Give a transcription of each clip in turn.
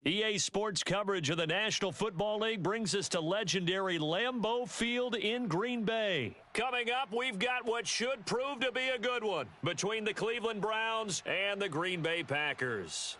EA Sports coverage of the National Football League brings us to legendary Lambeau Field in Green Bay. Coming up, we've got what should prove to be a good one between the Cleveland Browns and the Green Bay Packers.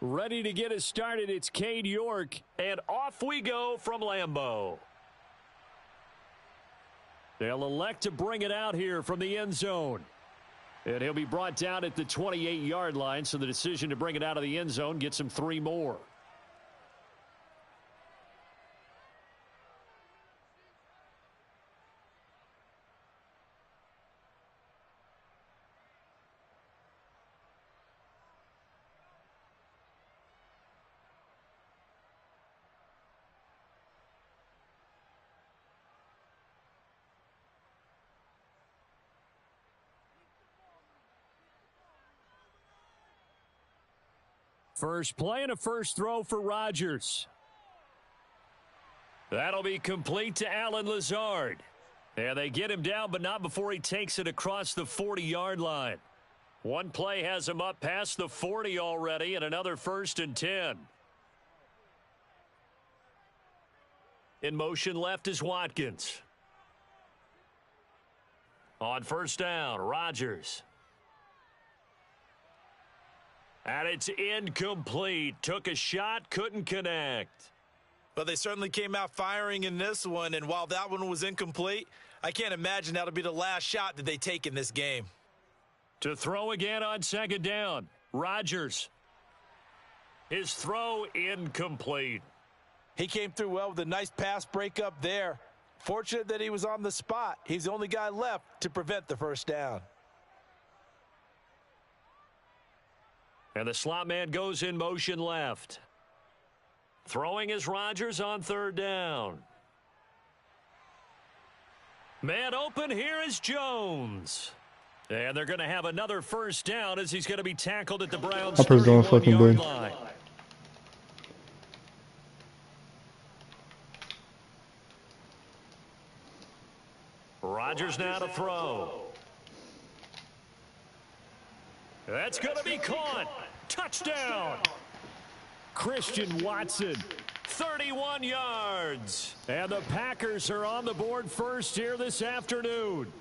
Ready to get us started, it's Cade York, and off we go from Lambeau. They'll elect to bring it out here from the end zone. And he'll be brought down at the 28-yard line, so the decision to bring it out of the end zone gets him 3 more. First play and a first throw for Rodgers. That'll be complete to Allen Lazard. And they get him down, but not before he takes it across the 40-yard line. One play has him up past the 40 already, and another 1st and 10. In motion left is Watkins. On first down, Rodgers. And it's incomplete. Took a shot, couldn't connect. But they certainly came out firing in this one, and while that one was incomplete, I can't imagine that'll be the last shot that they take in this game. To throw again on 2nd down, Rodgers. His throw incomplete. He came through well with a nice pass breakup there. Fortunate that he was on the spot. He's the only guy left to prevent the first down. And the slot man goes in motion left. Throwing is Rodgers on 3rd down. Man open, here is Jones. And they're going to have another first down as he's going to be tackled at the Browns' 31-yard line. Rodgers now to throw. That's going to be caught. Touchdown. Christian Watson, 31 yards. And the Packers are on the board first here this afternoon.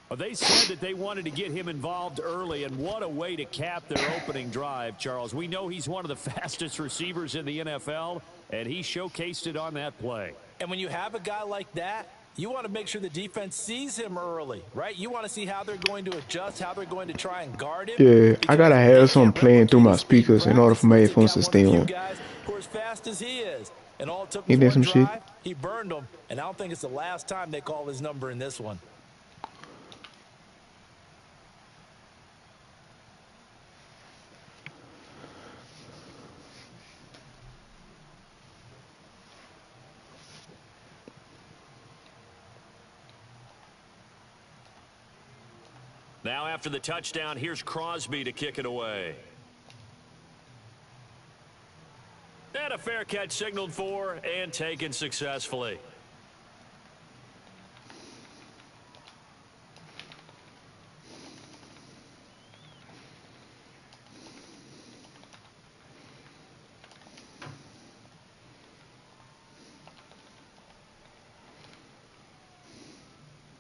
Well, they said that they wanted to get him involved early, and what a way to cap their opening drive, Charles. We know he's one of the fastest receivers in the NFL, and he showcased it on that play. And when you have a guy like that, you want to make sure the defense sees him early, right? You want to see how they're going to adjust, how they're going to try and guard him. Yeah, I gotta have something playing through my speakers in order for my headphones to stay on. Who are as fast as he is, and all it took He did some shit. He burned them, and I don't think it's the last time they call his number in this one. Now after the touchdown, here's Crosby to kick it away. And a fair catch signaled for and taken successfully.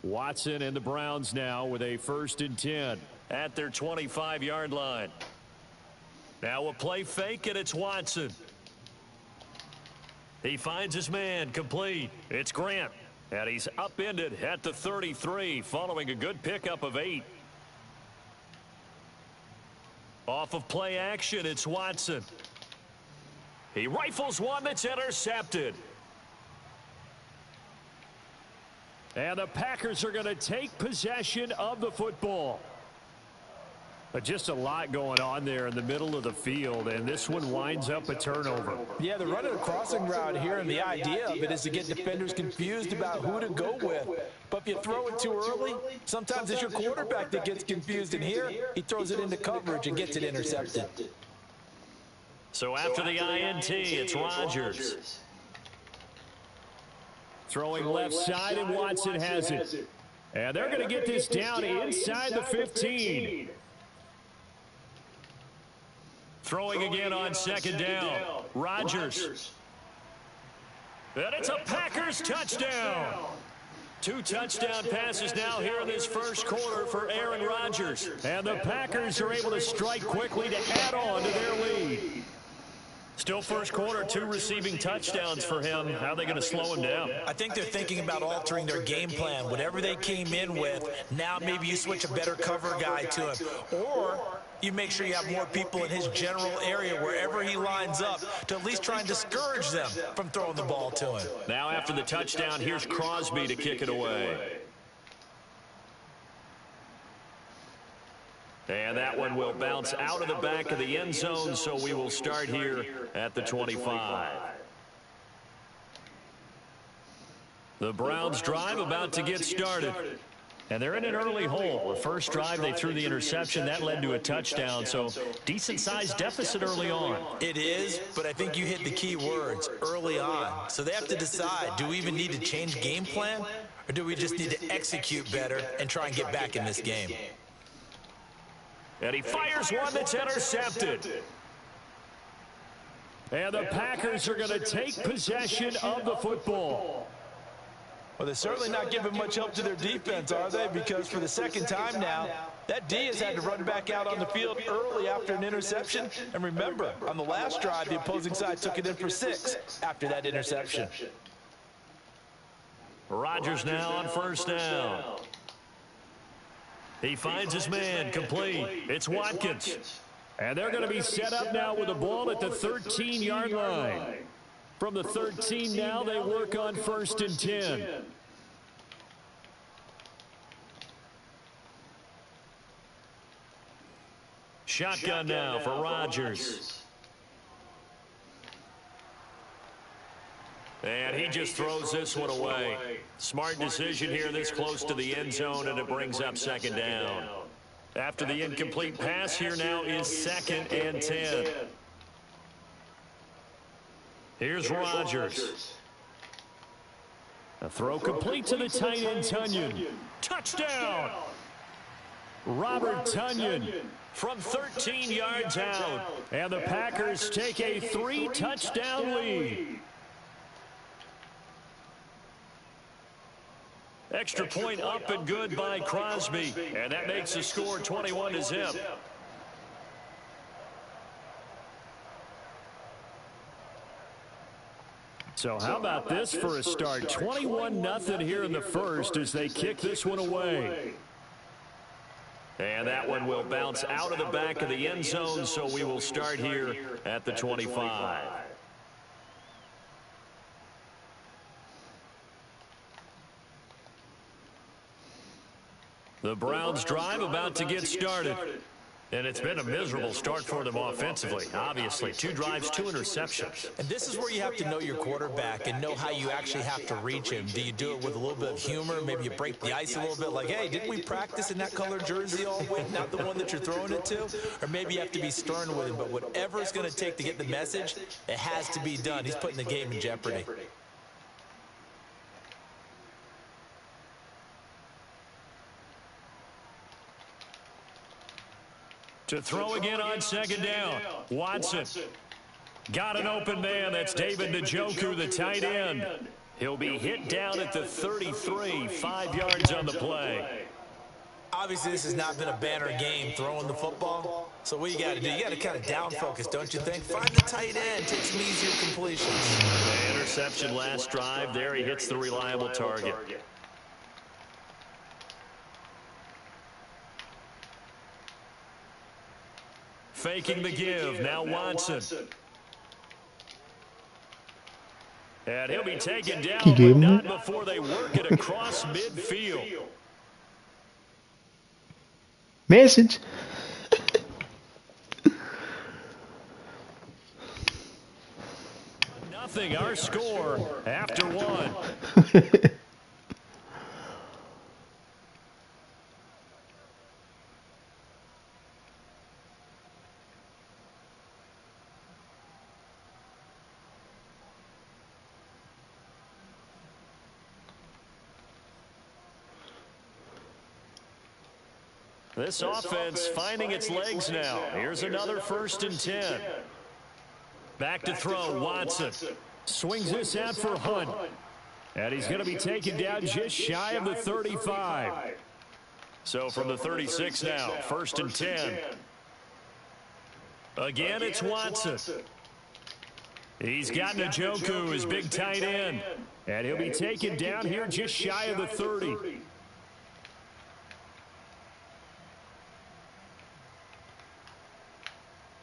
Watson and the Browns now with a 1st and 10 at their 25-yard line. Now a play fake, and it's Watson. He finds his man, complete. It's Grant, and he's upended at the 33 following a good pickup of 8. Off of play action, it's Watson. He rifles one that's intercepted. And the Packers are going to take possession of the football. But just a lot going on there in the middle of the field, and this one winds up a turnover. Yeah, they're running a crossing route here, and the idea of it is to get defenders confused about who to go with. But But if you throw it too early, sometimes it's your quarterback that gets confused. And here, he throws it into coverage and gets it intercepted. So after the INT, it's Rodgers. Throwing left side, and Watson has it. And they're going to get this down inside the 15. Throwing again on second down. Rodgers. And it's a Packers touchdown. 2 touchdown passes now here in this first quarter for Aaron Rodgers. And the Packers are able to strike quickly to add on to their lead. Still first quarter, 2 receiving touchdowns for him. How are they going to slow him down? I think they're thinking about altering their game plan. Whatever they came in with, now maybe you switch a better cover guy to him. Or you make sure you have more people in his general area wherever he lines up to at least try and discourage them from throwing the ball to him. Now after the touchdown, here's Crosby to kick it away. And that one will bounce out of the back of the end zone, so we will start here at the 25. The Browns drive about to get started. And they're in an early hole. The first drive, they threw the interception. That led to a touchdown, so decent-sized deficit early on. It is, but I think you hit the key words, early on. So they have to decide, do we even need to change game plan, or do we just need to execute better and try and get back in this game? And he fires one that's intercepted. And the Packers are going to take possession of the football. Well, they're certainly not giving much help to their defense, are they? Because for the second time now, that D has had to run back out on the field early after an interception. And remember, on the last drive, the opposing side took it in for 6 after that interception. Rodgers now on first down. He finds his man, complete. It's Watkins. And they're going to be set up now with the ball at the 13-yard line. From the 13 now, they work on first and 10. Shotgun now for Rodgers. And he just throws this one away. Smart decision here this close to the end zone, and it brings up second down. After the incomplete pass, here now is second and 10. Here's Rodgers. A throw complete to the tight end, Tunyon. Touchdown! Robert Tunyon from 13 yards out. And the Packers take a 3-touchdown lead. Extra point up and good by Crosby. And that makes the score 21-0. So how about this for a start? 21-0 here in the first as they kick this one away. And that one will bounce out of the back of the end zone, so we will start here at the 25. The Browns drive about to get started. And it's been a miserable start for them offensively. Obviously, 2 drives, 2 interceptions. And this is where you have to know your quarterback and know how you actually have to reach him. Do you do it with a little bit of humor? Maybe you break the ice a little bit like, hey, didn't we practice in that color jersey all week, not the one that you're throwing it to? Or maybe you have to be stern with him. But whatever it's going to take to get the message, it has to be done. He's putting the game in jeopardy. To throw again on second down. Watson. Got an open man. That's David Njoku, the tight end. He'll be hit down at the 33, 5 yards on the play. Obviously, this has not been a banner game throwing the football. So what you got to do, you got to kind of down focus, don't you think? Find the tight end, take some easier completions. The interception last drive. There he hits the reliable target. Faking the give. Now Watson. And he'll be taken down, but not before they work it across midfield. Message. Nothing, our score after 1. This offense finding its legs now. Here's another 1st and 10. Back to throw, Watson. Swings this out for Hunt. And he's going to be taken down just shy of the 35. So from the 36 now, 1st and 10. Again, it's Watson. He's got Njoku, his big tight end. And he'll be taken down here just shy of the 30.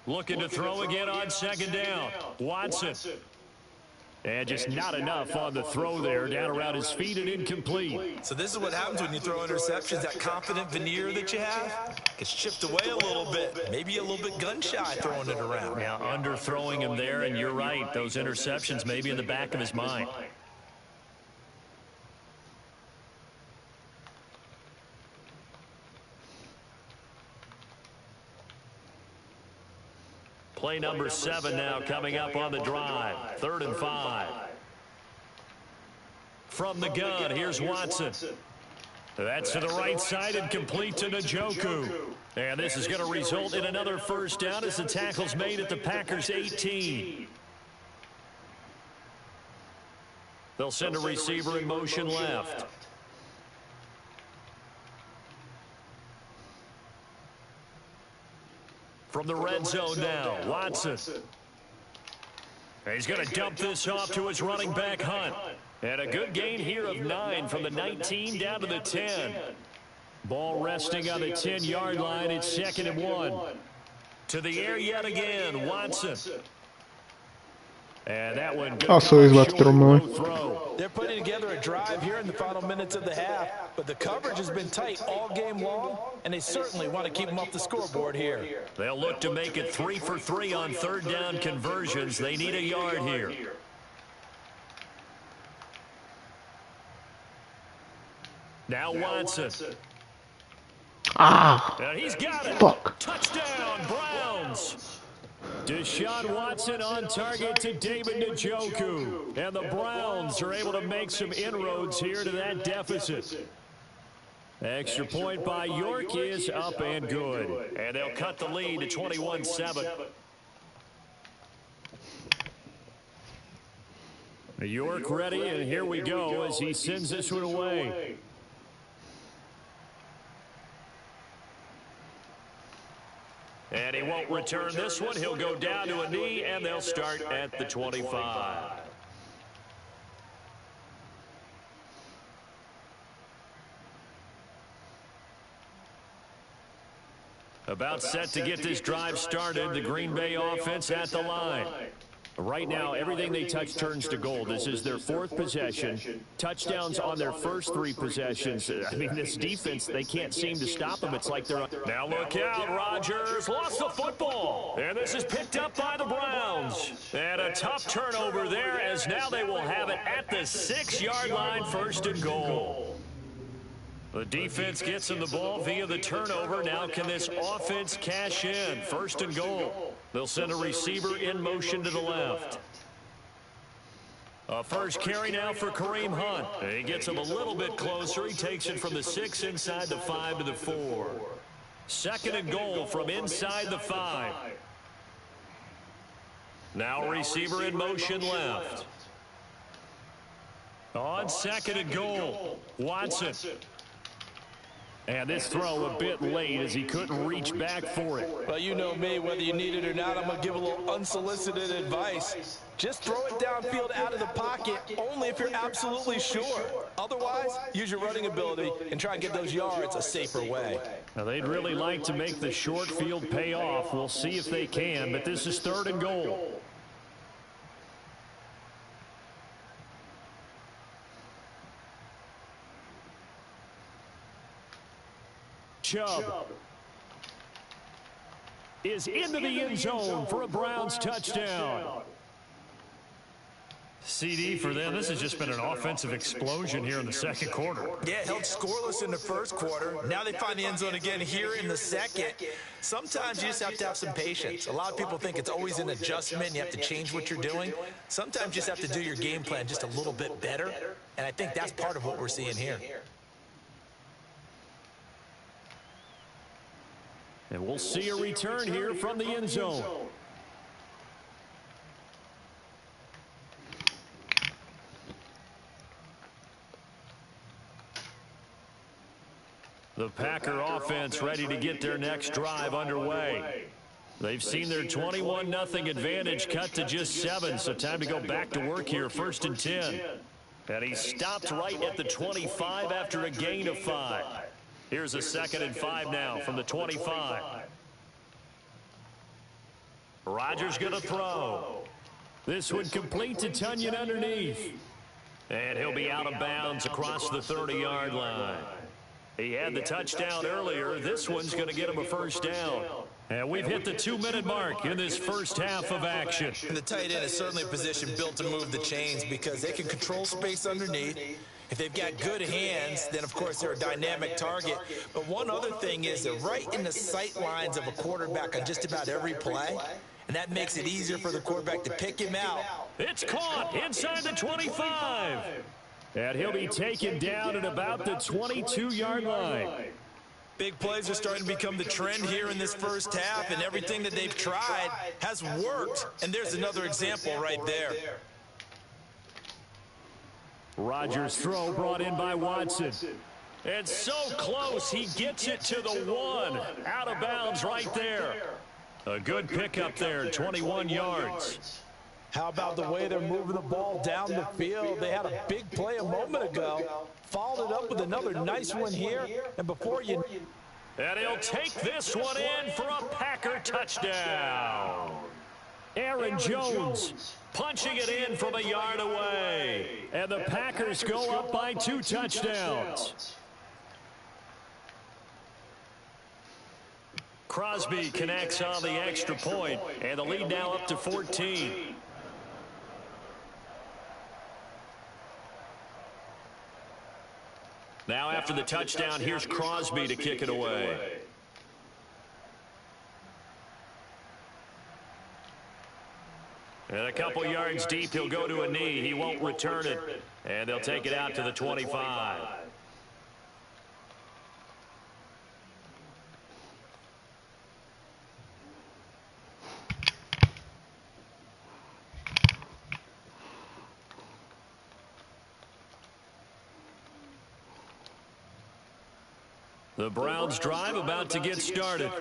Looking to throw again on 2nd down. Watson. And just not enough on the throw there, down around his feet and incomplete. So this is what happens when you throw interceptions. That confident veneer that you have gets chipped away a little bit. Maybe a little bit gun-shy throwing it around. Yeah, underthrowing him there, and you're right. Those interceptions may be in the back of his mind. Play number 7 now coming up on the drive. 3rd and 5. From the gun, here's Watson. That's to the right side and complete to Njoku. And this is going to result in another 1st down as the tackle's made at the Packers' 18. They'll send a receiver in motion left. From the red zone now, Watson. He's going to dump this off to his running back, Hunt. And a good gain here of 9 from the 19 down to the 10. Ball resting on the 10-yard line. It's 2nd and 1. To the air yet again, Watson. And that one goes Also, he's about to throw more. They're putting together a drive here in the final minutes of the half, but the coverage has been tight all game long, and they certainly want to keep them off the scoreboard here. They'll look to make it 3 for 3 on 3rd down conversions. They need a yard here. Now Watson. And he's got it. Fuck. Touchdown, Browns. Deshaun Watson on target to David Njoku. And the Browns are able to make some inroads here to that deficit. Extra point by York is up and good. And they'll cut the lead to 21-7. York ready, and here we go as he sends this one away. And he won't return this one. He'll go down to a knee, and they'll start at the 25. About set to get this drive started, the Green Bay offense at the line. Right now, everything they touch turns to gold. This is their 4th possession. Touchdowns on their first 3 possessions. I mean, this defense, they can't seem to stop them. It's like they're... Now look out, Rodgers lost the football. And this is picked up by the Browns. And a tough turnover there, as now they will have it at the 6-yard line, 1st and goal. The defense gets him the ball via the turnover. Now can this offense cash in? 1st and goal. They'll send a receiver in motion to the left. A first carry now for Kareem Hunt. He gets him a little bit closer. He takes it from the 6 inside the 5 to the 4. 2nd and goal from inside the 5. Now receiver in motion left. On 2nd and goal, Watson. And this throw a bit late as he couldn't reach back for it. Well, you know me, whether you need it or not, I'm going to give a little unsolicited advice. Just throw it downfield out of the pocket, only if you're absolutely sure. Otherwise, use your running ability and try and get those yards a safer way. Now, they'd really like to make the short field pay off. We'll see if they can, but this is 3rd and goal. Chubb is into the end zone for a Browns touchdown. CD for them. This has just been an offensive explosion here in the 2nd quarter. Yeah, held scoreless in the 1st quarter. Now they find the end zone again here in the 2nd. Sometimes you just have to have some patience. A lot of people think it's always an adjustment. You have to change what you're doing. Sometimes you just have to do your game plan just a little bit better. And I think that's part of what we're seeing here. And we'll see a return here from the end zone. The Packer offense ready to get their next drive underway. They've seen their 21-0 advantage cut to just 7, so time to go back to work here, 1st and 10. And he stopped right at the 25 after a gain of 5. Here's a 2nd and 5 now from the 25. Rodgers going to throw. This one complete to Tunyon underneath. And he'll be out of bounds across the 30-yard line. He had the touchdown earlier. This one's going to get him a 1st down. And we've hit the 2-minute mark in this first half of action. And the tight end is certainly a position built to move the chains because they can control space underneath. If they've got good hands, then, of course, they're a dynamic target. But one other thing is they're right in the sight lines of a quarterback on just about every play. And that makes it easier for the quarterback to pick him out. It's caught inside the 25. And he'll be taken down at about the 22-yard line. Big plays are starting to become the trend here in this first half, and everything that they've tried has worked. And there's another example right there. Rodgers' throw brought in by Watson. And so close, he gets it to the 1. Out of bounds right there. A good pickup there, 21 yards. How about the way they're moving the ball down the field? They had a big play a moment ago. Followed it up with another nice one here. And before you... And he'll take this one in for a Packer touchdown. Aaron Jones punching it in from a yard away. And the Packers go up by 2 touchdowns. Crosby connects on the extra point, and the lead now up to 14. Now after the touchdown, here's Crosby to kick it away. And a couple yards deep, he'll go to a knee. He won't return it. And they'll take it out to the 25. The Browns drive about to get started.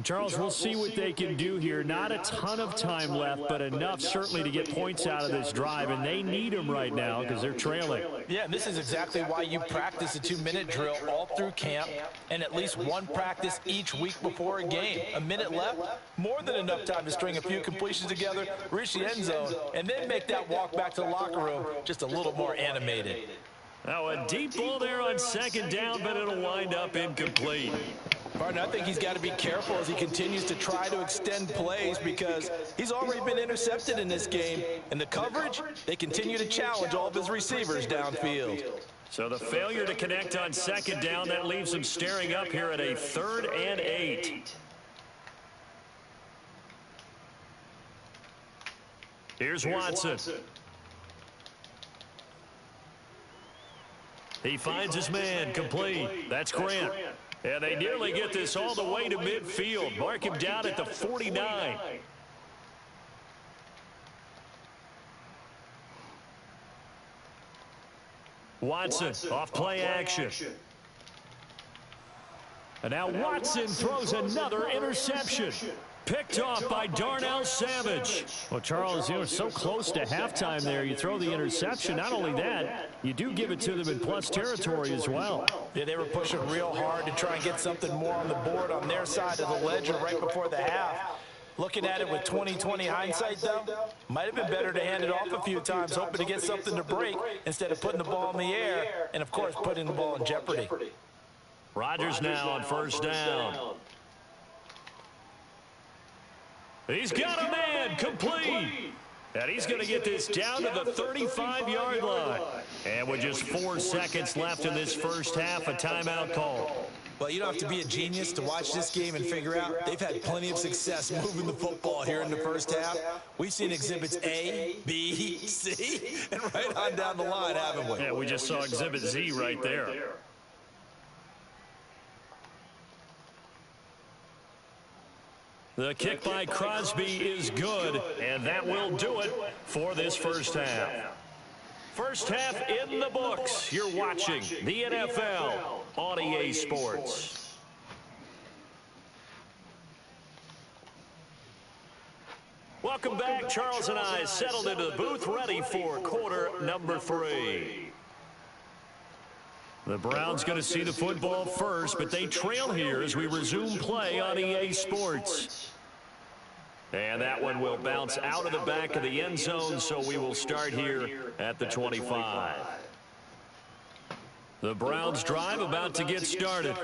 Charles, we'll see what they can do here. Not a ton of time left, but enough certainly to get points out of this drive, and they need them right now because they're trailing. Yeah, and this is exactly why you practice a 2-minute drill all through camp and at least one practice each week before a game. A minute left, more than enough time to string a few completions together, reach the end zone, and then make that walk back to the locker room just a little more animated. Now a deep ball there on 2nd down, but it'll wind up incomplete. Partner, I think he's got to be careful as he continues to try to extend plays because he's already been intercepted in this game. And the coverage, they continue to challenge all of his receivers downfield. So the failure to connect on 2nd down, that leaves him staring up here at a 3rd and 8. Here's Watson. He finds his man, complete. That's Grant. And they nearly get this all the way to midfield. Mark him down at the 49. Watson off play action. And now Watson throws another interception. Picked off by Darnell Savage. Well, Charles, you were so close to halftime there. You throw the interception. Not only that, you do give it to them in plus territory as well. Yeah, they were pushing real hard to try and get something more on the board on their side of the ledger right before the half. Looking at it with 20/20 hindsight, though, might have been better to hand it off a few times, hoping to get something to break instead of putting the ball in the air and, of course, putting the ball in jeopardy. Rodgers now on 1st down. He's got a man, complete. And he's going to get this down to the 35-yard line. And with just 4 seconds left in this first half, a timeout call. Well, you don't have to be a genius to watch this game and figure out they've had plenty of success moving the football here in the first half. We've seen exhibits A, B, C, and right on down the line, haven't we? Yeah, we just saw exhibit Z right there. The kick by Crosby is good, and that will do it for this first half. First half in the books. You're watching the NFL on EA Sports. Welcome back. Charles and I settled into the booth, ready for quarter number 3. The Browns going to see the football first, but they trail here as we resume play on EA Sports. And that one will bounce out of the back of the end zone, so we will start here at the 25. The Browns drive about to get started.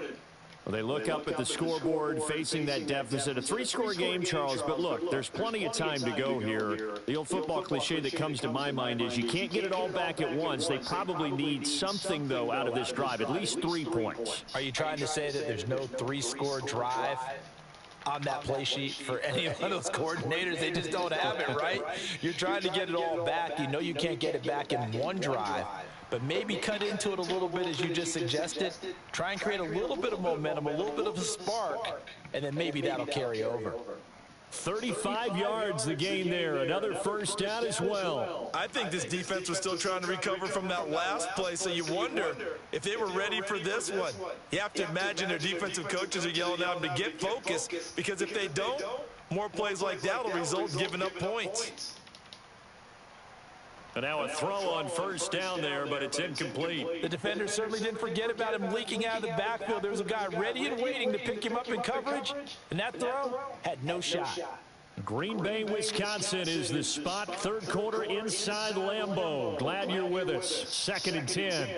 Well, they look up at the scoreboard facing that deficit. A 3-score game, Charles, but look, there's plenty of time to go here. The old football cliche that comes to my mind is you can't get it all back at once. They probably need something, though, out of this drive, at least 3 points. Are you trying to say that there's no 3-score drive on that play sheet for any one of those coordinators? They just don't have it, right? You're trying to get it all back. You know you can't get it back in one drive. But maybe cut into it a little bit as you just suggested. Try and create a little bit of momentum, a little bit of a spark, and then maybe that'll carry over. 35 yards the gain there. Another first down as well. I think this defense was still trying to recover from that last play, so you wonder if they were ready for this one. You have to imagine their defensive coaches are yelling at them to get focused, because if they don't, more plays like that will result in giving up points. And now a throw on first down there, but it's incomplete. The defender certainly didn't forget about him leaking out of the backfield. There was a guy ready and waiting to pick him up in coverage, and that throw had no shot. Green Bay, Wisconsin is the spot. Third quarter inside Lambeau. Glad you're with us. 2nd and 10.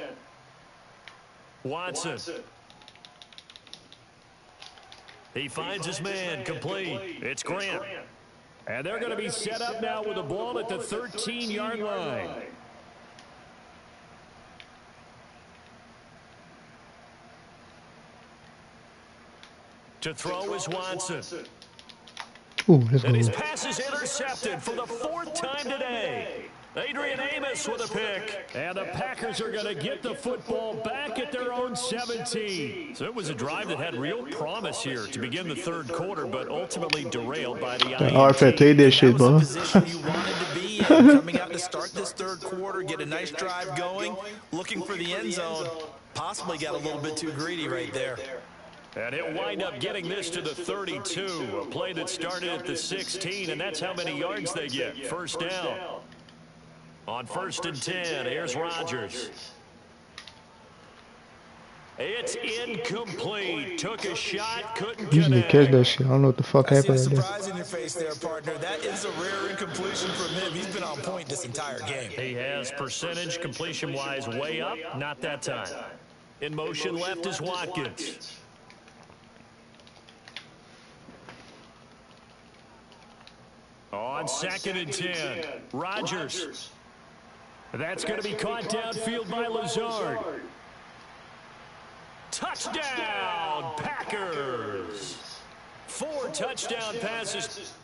Watson. He finds his man, complete. It's Grant. And they're going to be set up now with the ball at the 13-yard line. To throw is Watson. Ooh, let's go. And his pass is intercepted for the 4th time today. Adrian Amos with a pick. And the Packers are going to get the football back at their own 17. So it was a drive that had real promise here to begin the third quarter, but ultimately derailed by the INT. RFA played that shit, bro. Position you wanted to be in, coming out to start this third quarter, get a nice drive going, looking for the end zone. Possibly got a little bit too greedy right there. And he'll wind up getting this to the 32. A play that started at the 16, and that's how many yards they get. First down. On 1st and 10, here's Rodgers. It's incomplete. Took a shot, couldn't Usually connect. catch that shit. I don't know what the fuck I see a happened right there. surprise in your face there, partner. That is a rare incompletion from him. He's been on point this entire game. He has percentage completion-wise way up. Not that time. In motion left is Watkins. On 2nd and 10, Rodgers. That's going to be caught downfield by Lazard. Touchdown, Packers. 4 touchdown passes.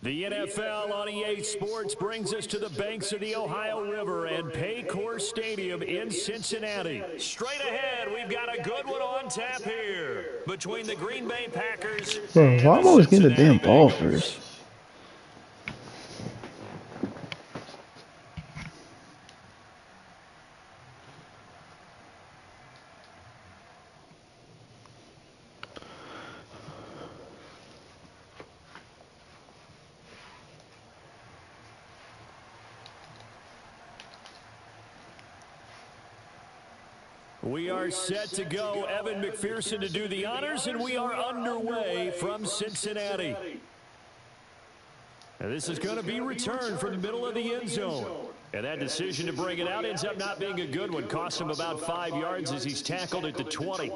The NFL on EA Sports brings us to the banks of the Ohio River and Paycor Stadium in Cincinnati. Straight ahead, we've got a good one on tap here between the Green Bay Packers Bro, and why the am I always getting the Cincinnati damn ball Bengals. first? We are set to go. Evan McPherson to do the honors, and we are underway from Cincinnati. And this is going to be returned from the middle of the end zone. And that decision to bring it out ends up not being a good one. Cost him about 5 yards as he's tackled at the 20.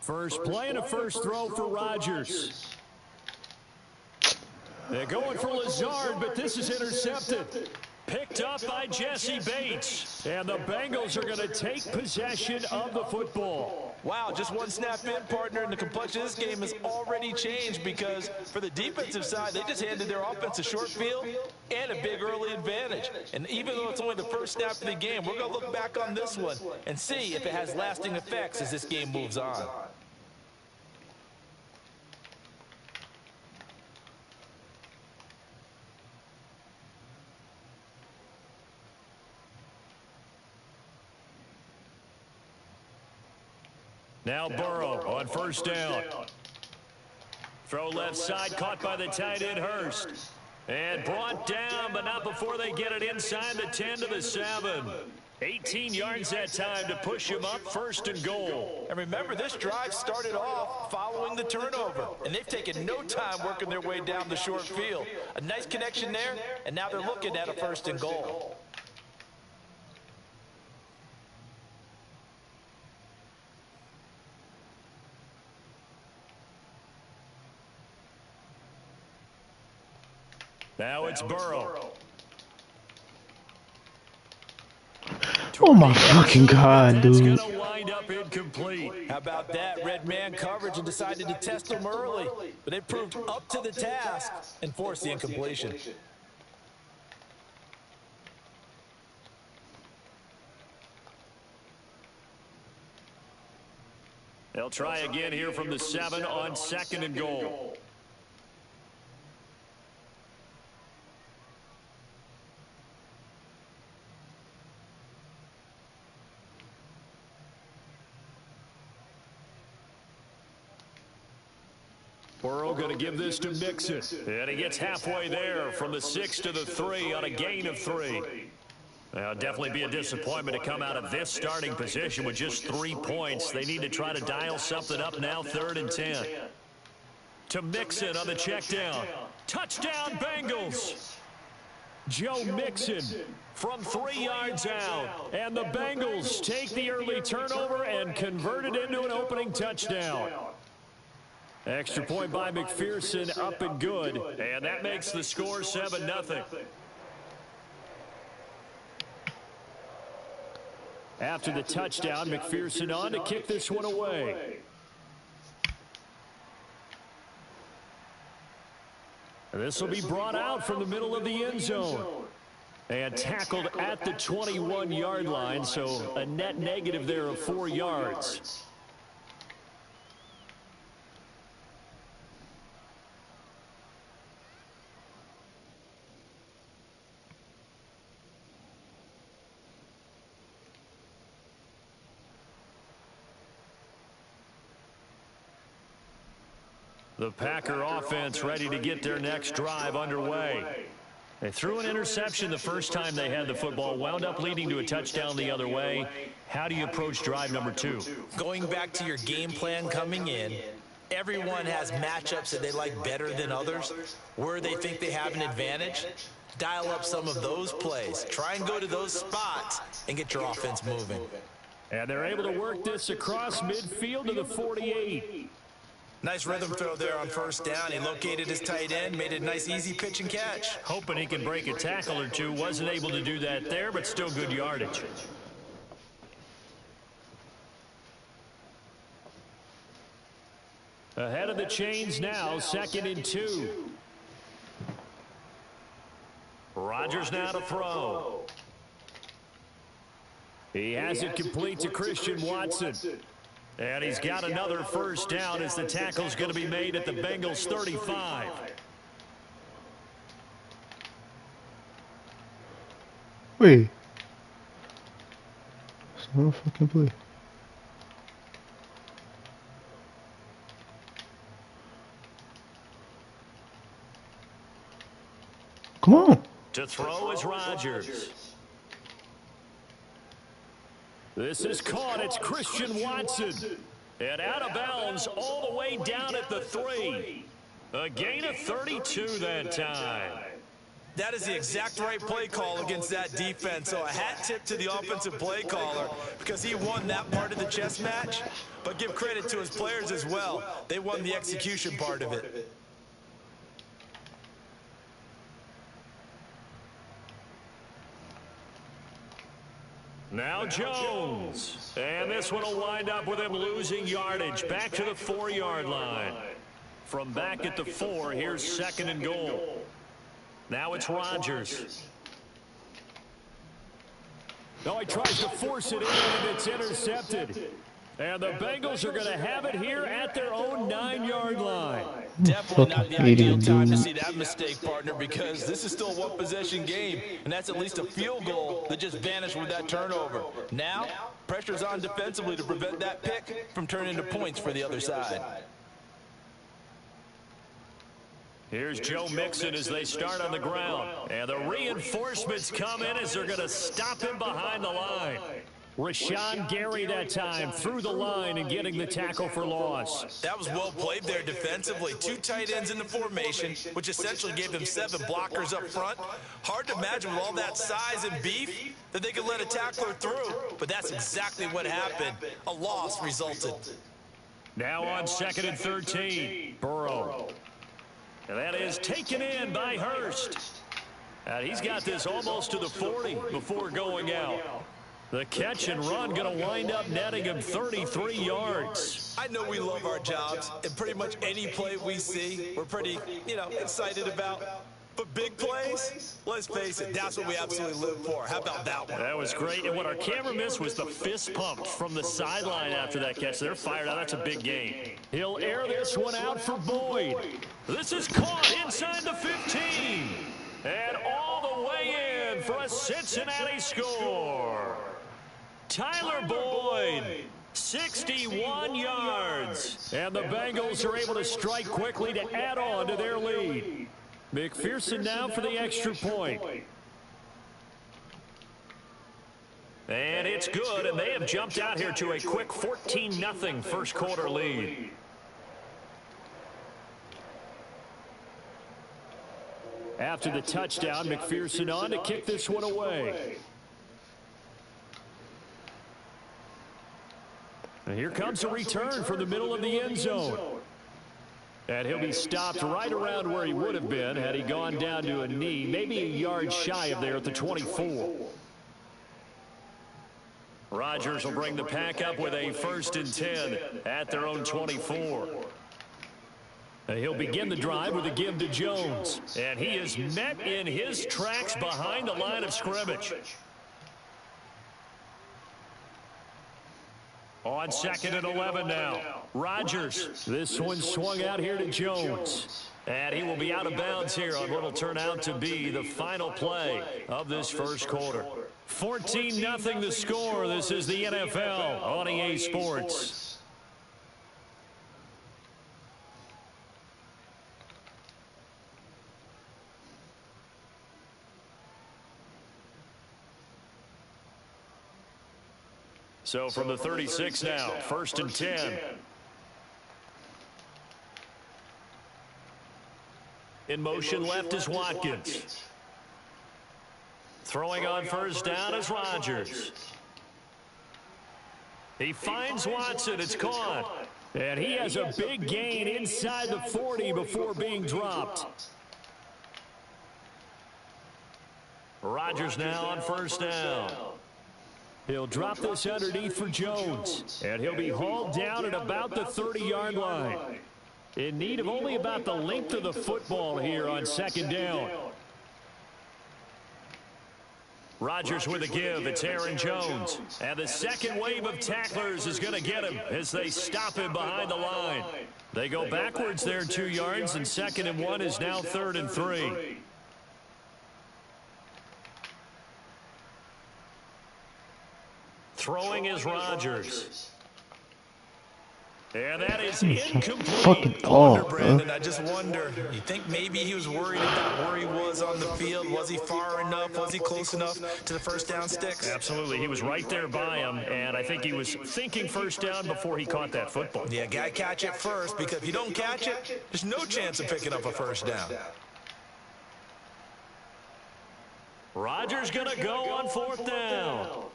First play and a first throw for Rodgers. They're going for Lazard, but this is intercepted. Picked up by Jesse Bates. And the Bengals are going to take possession of the football. Wow, just one snap in, partner, and the complexion of this game has already changed because for the defensive side, they just handed their offense a short field and a big early advantage. And even though it's only the first snap of the game, we're going to look back on this one and see if it has lasting effects as this game moves on. Now Burrow on first down. Throw left side, caught by the tight end Hurst. And brought down, but not before they get it inside the 10 to the 7. 18 yards that time to push him up, first and goal. And remember, this drive started off following the turnover, and they've taken no time working their way down the short field. A nice connection there, and now they're looking at a first and goal. Now it's Burrow. Oh my fucking god, dude. Gonna wind up incomplete. How about that? Red man coverage and decided to test them early, but they proved up to the task and forced the incompletion. They'll try again here from the 7 on second and goal. Burrow going to give this to Mixon. And he gets halfway there from the 6 to the 3 on a gain of 3. Now, definitely be a disappointment to come out of this starting position with just 3 points. They need to try to dial something up now, 3rd and 10. To Mixon on the check down. Touchdown, Bengals! Joe Mixon From 3 yards out. and the Bengals take the early turnover and convert it into an opening touchdown. Extra point by McPherson, up and good. And that makes the score 7-0. After the touchdown, McPherson on to kick this one away. And this will be brought out from the middle of the end zone. And tackled at the 21-yard line, so a net negative there of 4 yards. The Packer offense ready to get their next drive underway. They threw an interception the first time they had the football, wound up leading to a touchdown the other way. How do you approach drive number 2? Going back to your game plan coming in, Everyone has matchups that they like better than others, where they think they have an advantage. Dial up some of those plays. Try and go to those spots and get your offense moving. And they're able to work this across midfield to the 48. Nice rhythm throw there on first down. He located his tight end, made it a nice easy pitch and catch. Hoping he can break a tackle or two. Wasn't able to do that there, but still good yardage. Ahead of the chains now, 2nd and 2. Rodgers now to throw. He has it complete to Christian Watson. And he's got another first down as the tackle's going to be made at the Bengals 35. Wait. It's not a fucking play. Come on. To throw is Rodgers. This is caught. It's Christian Watson. And out of bounds all the way down at the 3. A gain of 32 that time. That is the exact right play call against that defense. So a hat tip to the offensive play caller because he won that part of the chess match. But give credit to his players as well. They won the execution part of it. Now Jones. And this one will wind up with him losing yardage. Back to the 4-yard line. From back at the 4, here's 2nd and goal. Now it's Rodgers. No, he tries to force it in, and it's intercepted. And the Bengals are going to have it here at their own 9-yard line. Definitely not the ideal time to see that mistake, partner, because this is still a one-possession game, and that's at least a field goal that just vanished with that turnover. Now, pressure's on defensively to prevent that pick from turning into points for the other side. Here's Joe Mixon as they start on the ground. And the reinforcements come in as they're going to stop him behind the line. Rashawn Gary that time through the line and getting the tackle for loss. That was well played there defensively. 2 tight ends in the formation, which essentially gave them 7 blockers up front. Hard to imagine with all that size and beef that they could let a tackler through. But that's exactly what happened. A loss resulted. Now on 2nd and 13. Burrow. And that is taken in by Hurst. And he's got this almost to the 40 before going out. The catch and run going to wind up netting him 33 yards. I know we love our jobs, and pretty much any play we see, we're pretty, excited about. But big plays, let's face it, that's what we absolutely live for. How about that one? That was great. And what our camera missed was the fist pump from the sideline after that catch. They're fired out. That's a big gain. He'll air this one out for Boyd. This is caught inside the 15. And all the way in for a Cincinnati score. Tyler Boyd, 61 yards. And the Bengals are able to strike quickly to add on to their lead. McPherson now for the extra point. And it's good, and they have jumped out here to a quick 14-0 first quarter lead. After the touchdown, McPherson on to kick this one away. And here comes a return from the middle of the end zone. And he'll be stopped right around where he would have been had he gone down to a knee, maybe a yard shy of there at the 24. Rodgers will bring the pack up with a 1st and 10 at their own 24. And he'll begin the drive with a give to Jones. And he is met in his tracks behind the line of scrimmage. On 2nd and 11 now. Rodgers. This one swung out here to Jones. And he will be out of bounds here on what will turn out to be the final play of this first quarter. 14-0 the score. This is the NFL on EA Sports. So from the 36 now, 1st and 10. In motion left is Watkins. Throwing on first down is Rodgers. He finds Watson. It's caught. And he has a big gain inside the 40 before being dropped. Rodgers now on first down. He'll drop this underneath for Jones. And he'll be hauled down at about the 30-yard line. In need of only about the length of the football here on second down. Rodgers with a give. It's Aaron Jones. And the second wave of tacklers is going to get him as they stop him behind the line. They go backwards there 2 yards, and 2nd and 1 is now 3rd and 3. Throwing is Rodgers. And that is incomplete. Fucking ball, Brandon, I just wonder, you think maybe he was worried about where he was on the field? Was he far enough? Was he close enough to the first down sticks? Absolutely. He was right there by him, and I think he was thinking first down before he caught that football. Yeah, got to catch it first, because if you don't catch it, there's no chance of picking up a first down. Rodgers going to go on 4th down.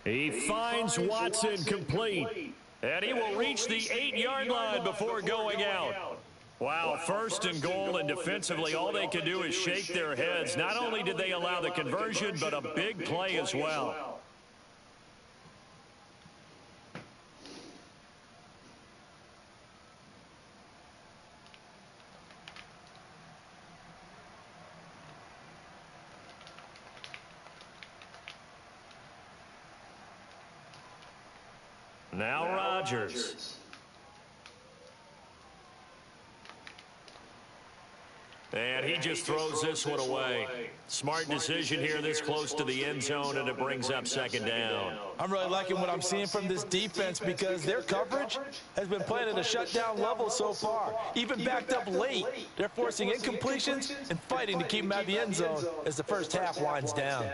He finds Watson complete. And he will reach the 8-yard line before going out. Wow, 1st and goal, and defensively all they can do is shake their heads. Not only did they allow the conversion, but a big play as well. Now Rodgers. And he just throws this one away. Smart decision here this close to the end zone, and it brings up 2nd down. I'm really liking what I'm seeing from this defense, because their coverage has been playing at a shutdown level so far. Even backed up late, they're forcing incompletions and fighting to keep them out of the end zone as the first half winds down.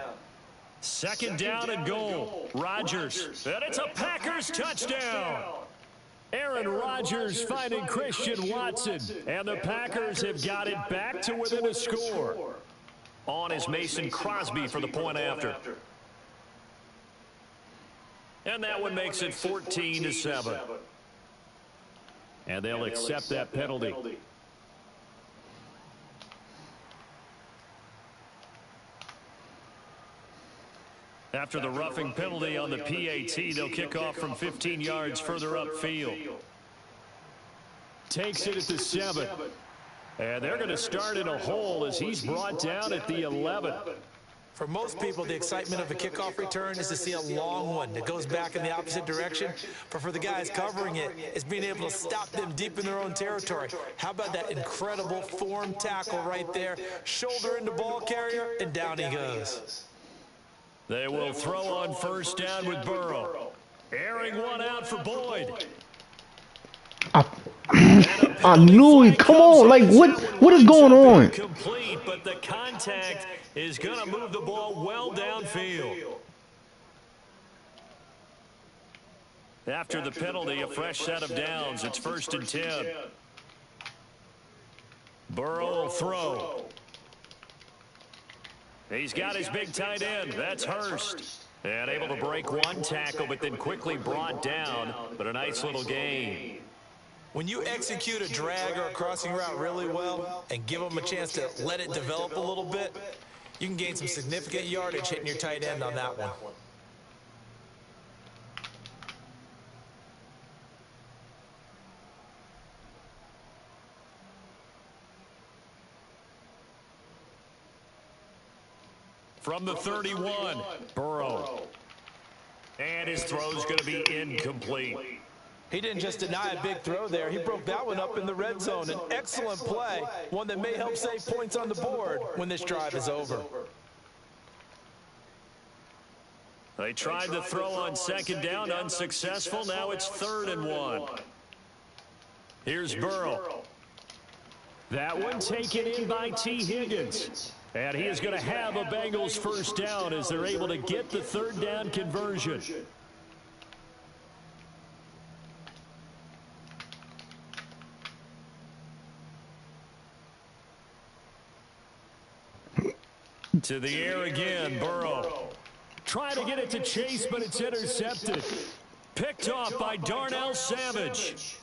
2nd down and goal. Rodgers. And it's a Packers touchdown. Aaron Rodgers finding Christian Watson. And the Packers have got it back to within a score. On is Mason Crosby for the point after. And that one makes it 14-7. And they'll accept that penalty. After the roughing penalty on the PAT, they'll kick off from 15 yards further upfield. Takes it at the 7. And they're going to start in a hole as he's brought down at the 11. For most people, the excitement of a kickoff return is to see a long one that goes back in the opposite direction. But for the guys covering it, it's being able to stop them deep in their own territory. How about that incredible form tackle right there? Shoulder into ball carrier, and down he goes. They will throw on first down with Burrow. Airing one out for Boyd. I knew it. Come on, like what is going on? Complete, but the contact is going to move the ball well downfield. After the penalty, a fresh set of downs. It's 1st and 10. Burrow will throw. He's got his big tight end. That's Hurst. And able to break one tackle, but then quickly brought down. But a nice little gain. When you execute a drag or a crossing route really well and give them a chance to let it develop a little bit, you can gain some significant yardage hitting your tight end on that one. From the 31, Burrow. And his throw's going to be incomplete. He didn't just deny a big throw there. He broke that one up in the red zone. An excellent play, one that may help save points on the board when this drive is over. They tried to throw on 2nd down, unsuccessful. Now it's 3rd and 1. Here's Burrow. That one taken in by T. Higgins. And he is going to have a Bengals first down as they're able to get the 3rd down conversion. To the air again, Burrow. Trying to get it to Chase, but it's intercepted. Picked off by Darnell Savage.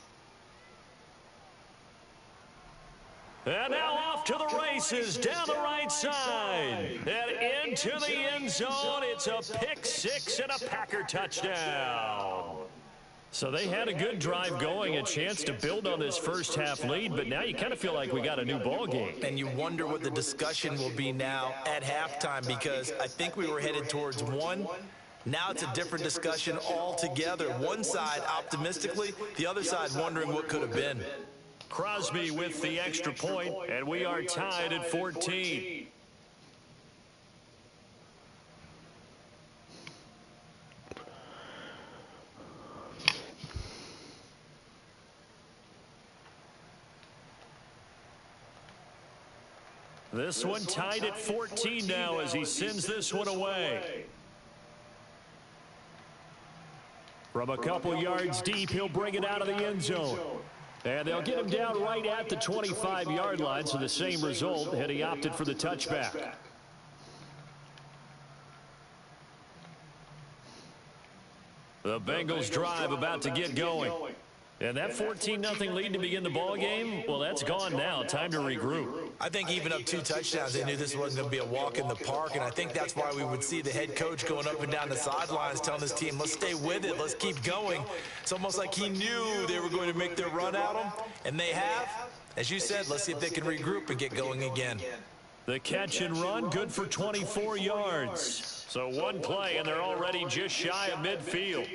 And now off to the races, down the right side. And into the end zone. It's a pick six and a Packer touchdown. So they had a good drive going, a chance to build on this first half lead, but now you kind of feel like we got a new ball game. And you wonder what the discussion will be now at halftime, because I think we were headed towards one. Now it's a different discussion altogether. One side optimistically, the other side wondering what could have been. Crosby with the extra point, and we are tied at 14. This one tied at 14 now as he sends this one away. From a couple yards deep, he'll bring it out of the end zone. And they'll get him down right at the 25-yard line, so the same result, and he opted for the touchback. The Bengals drive about to get going. And that 14-0 lead to begin the ball game, well, that's gone now. Time to regroup. I think even up 2 touchdowns, they knew this wasn't going to be a walk in the park, and I think that's why we would see the head coach going up and down the sidelines telling his team, let's stay with it, let's keep going. It's almost like he knew they were going to make their run at him, and they have. As you said, let's see if they can regroup and get going again. The catch and run, good for 24 yards. So one play, and they're already just shy of midfield.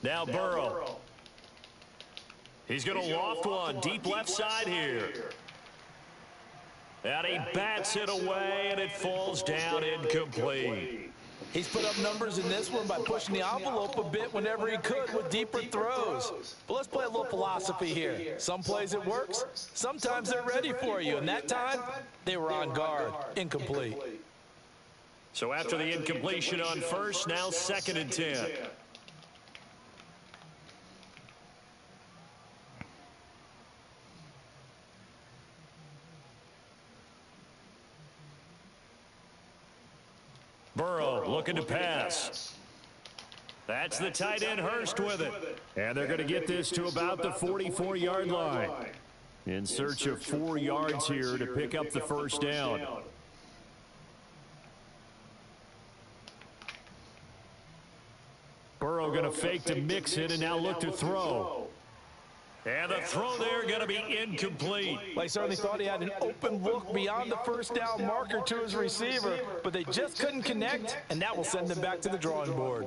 Now Burrow. He's going to loft one deep left side here. And he bats it away, and it falls down incomplete. He's put up numbers in this one by pushing the envelope a bit whenever he could with deeper throws. But let's play a little philosophy here. Some plays it works. Sometimes they're ready for you. And that time, they were on guard. Incomplete. So after the incompletion on first, now 2nd and 10. Burrow looking to pass. That's the tight end Hurst with it. And they're going to get this to about the 44-yard line. In search of 4 yards here to pick up the first down. Burrow going to fake to mix it and now look to throw. And the throw there going to be incomplete. Well, he certainly thought he had an open look beyond the first down marker to his receiver, but they just couldn't connect, and that will send them back to the drawing board.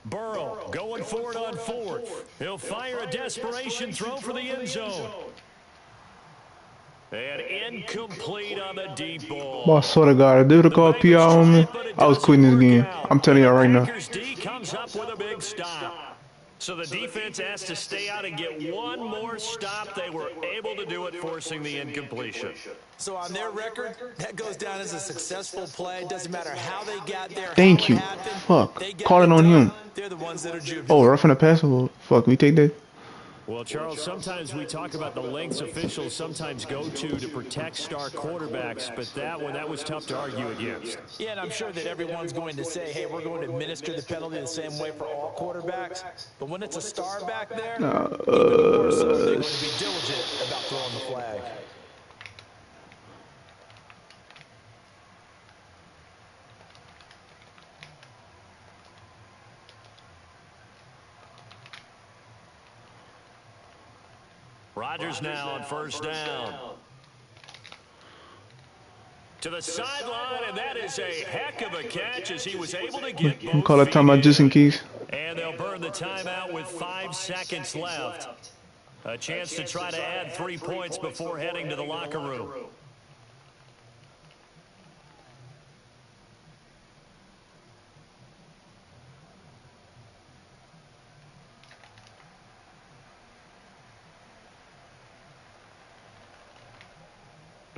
Burrow going for it on 4th. He'll fire a desperation throw for the end zone. And incomplete on the deep ball. Boy, I swear to God, if they would have called PR on me, I was quitting this game. I'm telling y'all right now. Packers D comes up with a big stop. So the defense has to stay out and get one more stop. They were able to do it, forcing the incompletion. So on their record, that goes down as a successful play. Doesn't matter how they got there. Thank you. Fuck. Call it on him. They're the ones that are juvenile. Oh, roughing the passer. Well, fuck, we take that. Well, Charles, sometimes we talk about the lengths officials sometimes go to protect star quarterbacks, but that one, that was tough to argue against. Yeah, and I'm sure that everyone's going to say, hey, we're going to administer the penalty the same way for all quarterbacks. But when it's a star back there, even more so, they're going to be diligent about throwing the flag. Rodgers now on first down. To the sideline, and that is a heck of a catch as he was able to get both call it timeout just in case. And they'll burn the timeout with 5 seconds left. A chance to try to add 3 points before heading to the locker room.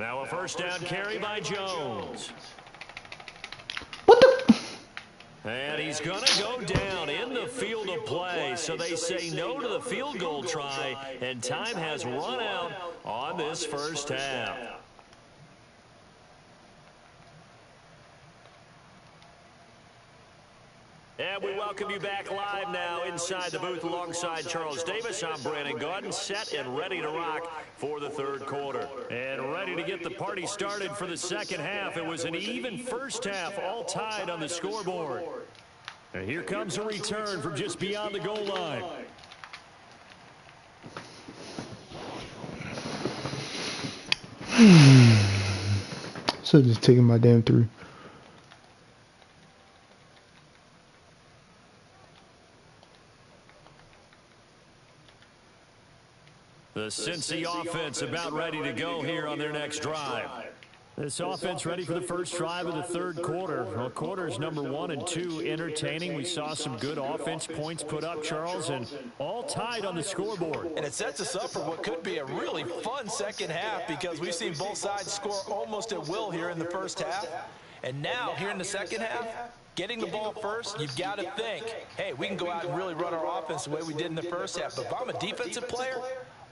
Now a first down carry by Jones. What the? And he's going to go down in the field of play. So they say no to the field goal try, and time has run out on this first half. And we welcome you back live now inside the booth alongside Charles Davis. I'm Brandon Gaudin, set and ready to rock for the third quarter. And ready to get the party started for the second half. It was an even first half, all tied on the scoreboard. And here comes a return from just beyond the goal line. So just taking my damn three. The Cincy offense about ready to go here on their next drive. This offense ready for the first drive of the third quarter. Well, quarters number 1 and 2 entertaining. We saw some good offense points put up, Charles, and all tied on the scoreboard. And it sets us up for what could be a really fun second half because we've seen both sides score almost at will here in the first half. And now, here in the second half, getting the ball first, you've got to think, hey, we can go out and really run our offense the way we did in the first half. But if I'm a defensive player,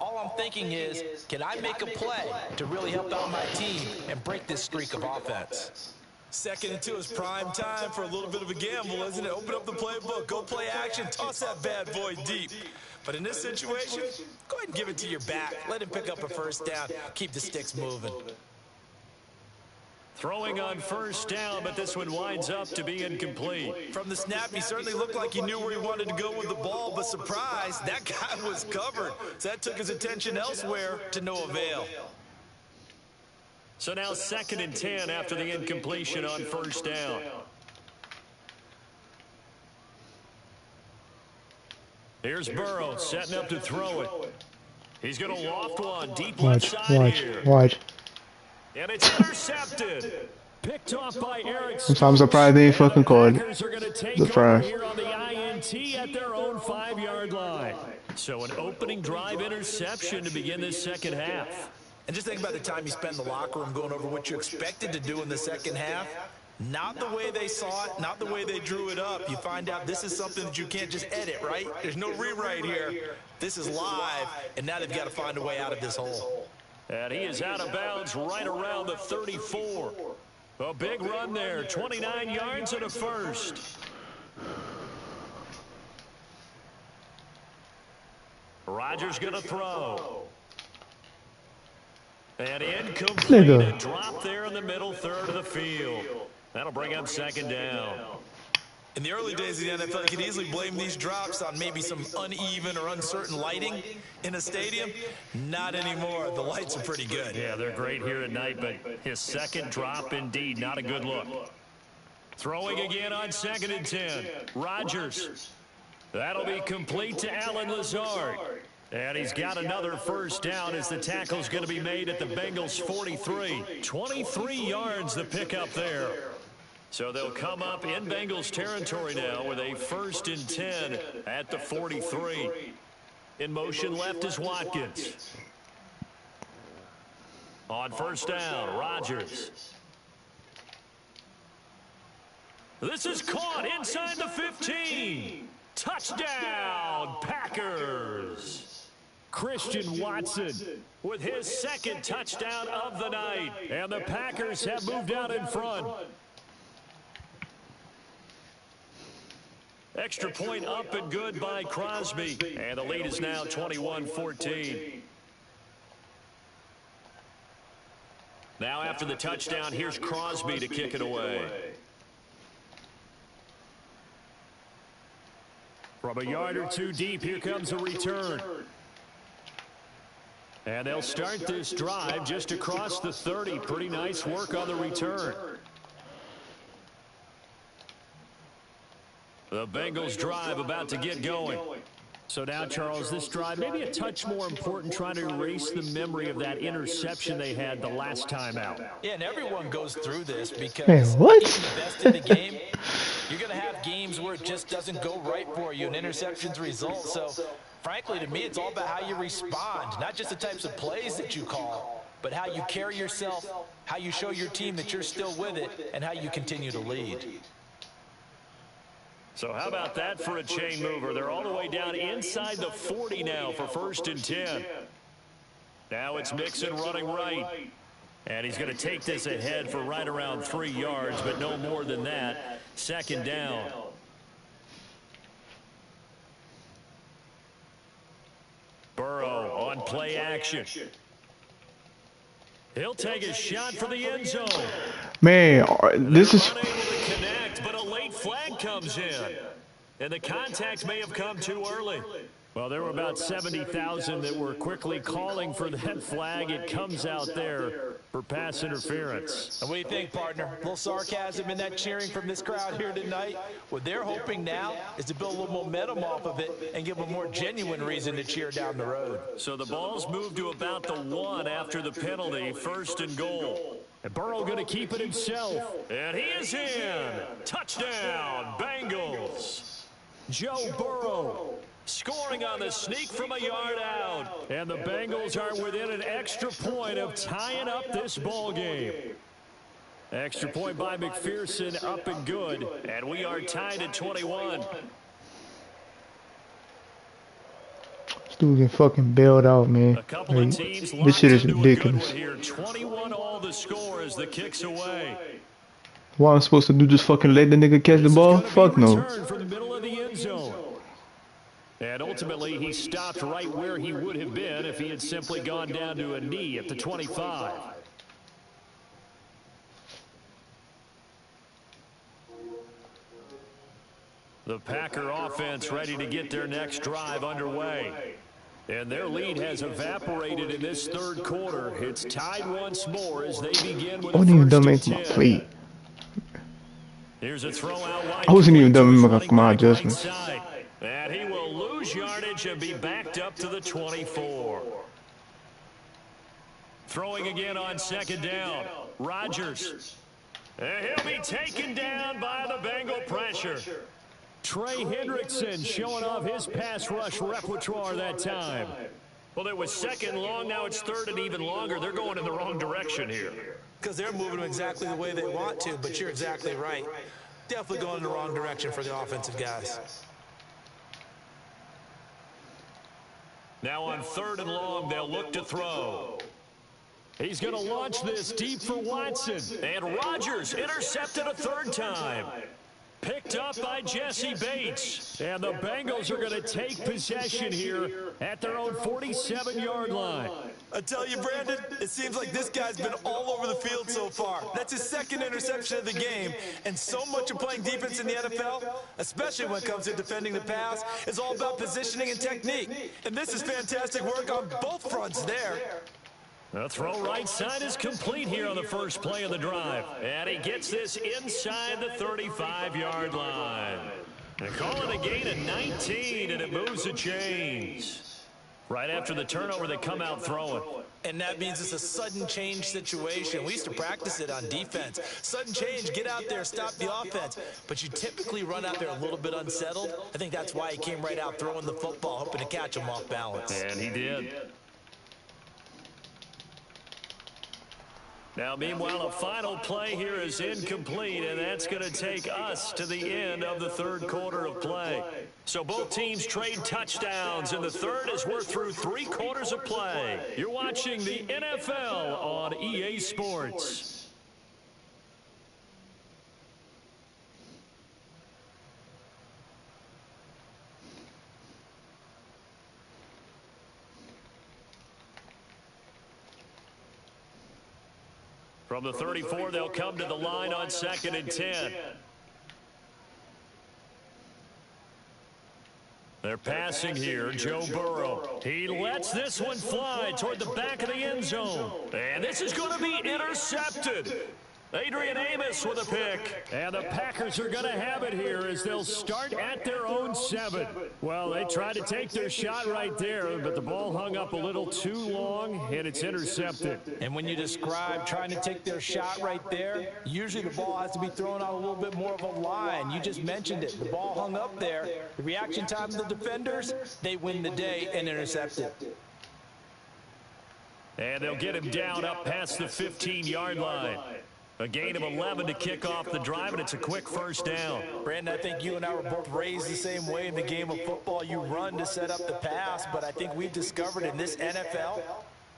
all I'm thinking is, can I make a play to really help out my team and break this streak of offense? 2nd and 2 is prime time for a little bit of a gamble, isn't it? Open up the playbook, go play action, toss that bad boy deep. But in this situation, go ahead and give it to your back. Let him pick up a first down. Keep the sticks moving. Throwing on first down, but this one winds up to be incomplete. From the snap, he certainly looked like he knew where he wanted to go with the ball, but surprise, that guy was covered. So that took his attention elsewhere to no avail. So now 2nd and 10 after the incompletion on first down. Here's Burrow setting up to throw it. He's going to loft one deep left side here. Watch. And it's intercepted. Picked off by Eric. I'm surprised they ain't fucking called the fry. Here on the INT at their own 5-yard line. So an opening drive interception to begin this second half. And just think about the time you spend in the locker room going over what you expected to do in the second half. Not the way they saw it, not the way they drew it up. You find out this is something that you can't just edit, right? There's no rewrite here. This is live, and now they've got to find a way out of this hole. And he is out of bounds right around the 34. A big run there, 29 yards and a first. Rodgers going to throw. And incomplete, a drop there in the middle third of the field. That'll bring up 2nd down. In the early days of the NFL, you could easily blame these drops on maybe some uneven or uncertain lighting in a stadium. Not anymore. The lights are pretty good. Yeah, they're great here tonight, but his second drop, indeed, not a good look. Throwing again on 2nd and 10. Rodgers. That'll be complete to Allen Lazard. And he's got another first down as the tackle's going to be made at the Bengals' 43. 23 yards the pickup there. So they'll come up in Bengals territory now with a 1st and 10 at the 43. In motion left is Watkins. On first down, Rodgers. This is caught inside the 15. Touchdown, Packers. Christian Watson with his 2nd touchdown of the night. And the Packers have moved out in front. Extra point up and good by Crosby. And the lead is now 21-14. Now after the touchdown, here's Crosby to kick it away. From a yard or two deep, here comes a return. And they'll start this drive just across the 30. Pretty nice work on the return. The Bengals drive about to get going. So now, Charles, this drive maybe a touch more important, trying to erase the memory of that interception they had the last time out. Yeah, and everyone goes through this because Man, what? even the best in the game, you're going to have games where it just doesn't go right for you, and interceptions result. So, frankly, to me, it's all about how you respond, not just the types of plays that you call. but how you carry yourself, how you show your team that you're still with it, and how you continue to lead. So how about that for a chain mover? They're all the way down inside the 40 now for 1st and 10. Now it's Mixon running right. And he's going to take this ahead for right around 3 yards, but no more than that. 2nd down. Burrow on play action. He'll take a shot for the end zone. Man, this is... Unable to connect, but a late flag comes in. And the contact may have come too early. Well, there were about 70,000 that were quickly calling for that flag. It comes out there for pass interference. And what do you think, partner? A little sarcasm in that cheering from this crowd here tonight. What they're hoping now is to build a little momentum off of it and give them a more genuine reason to cheer down the road. So the ball's moved to about the 1 after the penalty, 1st and goal. And Burrow going to keep it himself. And he is in. Touchdown, Bengals. Joe Burrow scoring on the sneak from a yard out. And the Bengals are within an extra point of tying up this ball game. Extra point by McPherson, up and good. And we are tied at 21. This dude get fucking bailed out, man. A couple of teams This shit is locked into a good ridiculous. one here. 21 all the score as the kick's away. What I'm supposed to do, just fucking let the nigga catch the ball? Fuck no. Return from the middle of the end zone. And ultimately, he stopped right where he would have been if he had simply gone down to a knee at the 25. The Packer offense ready to get their next drive underway. And their lead has evaporated in this 3rd quarter. It's tied once more as they begin with I wasn't even 1st done and making my 10. play. Here's a throw out wide. I wasn't even done to making my adjustments. right side. And he will lose yardage and be backed up to the 24. Throwing again on 2nd down. Rodgers. And he'll be taken down by the Bengal pressure. Trey Hendrickson showing off his pass rush repertoire that time. Well, it was 2nd and long. Now it's 3rd and even longer. They're going in the wrong direction here. Because they're moving them exactly the way they want to, but you're exactly right. Definitely going in the wrong direction for the offensive guys. Now on 3rd and long, they'll look to throw. He's going to launch this deep for Watson. And Rodgers intercepted a 3rd time. Picked up by Jesse Bates. And the Bengals are going to take possession here at their own 47-yard line. I tell you, Brandon, it seems like this guy's been all over the field so far. That's his 2nd interception of the game, and so much of playing defense in the NFL, especially when it comes to defending the pass, is all about positioning and technique. And this is fantastic work on both fronts there. The throw right side is complete here on the first play of the drive. And he gets this inside the 35-yard line. They call it a gain of 19, and it moves the chains. Right after the turnover, they come out throwing. And that means it's a sudden change situation. We used to practice it on defense. Sudden change, get out there, stop the offense. But you typically run out there a little bit unsettled. I think that's why he came right out throwing the football, hoping to catch him off balance. And he did. Now, meanwhile, a final play here is incomplete, and that's going to take us to the end of the 3rd quarter of play. So both teams trade touchdowns, and the 3rd as we're through 3 quarters of play. You're watching the NFL on EA Sports. From the 34, they'll come to the line on 2nd and 10. They're passing here, Joe Burrow. He lets this one fly toward the back of the end zone. And this is going to be intercepted. Adrian Amos with a pick. And the Packers are going to have it here as they'll start at their own 7. Well, they tried to take their shot right there, but the ball hung up a little too long, and it's intercepted. And when you describe trying to take their shot right there, usually the ball has to be thrown out a little bit more of a line. You just mentioned it. The ball hung up there. The reaction time of the defenders, they win the day and intercept it. And they'll get him down up past the 15-yard line. A gain of 11 to kick off the drive, and it's a quick first down. Brandon, I think you and I were both raised the same way in the game of football. You run to set up the pass, but I think we've discovered in this NFL,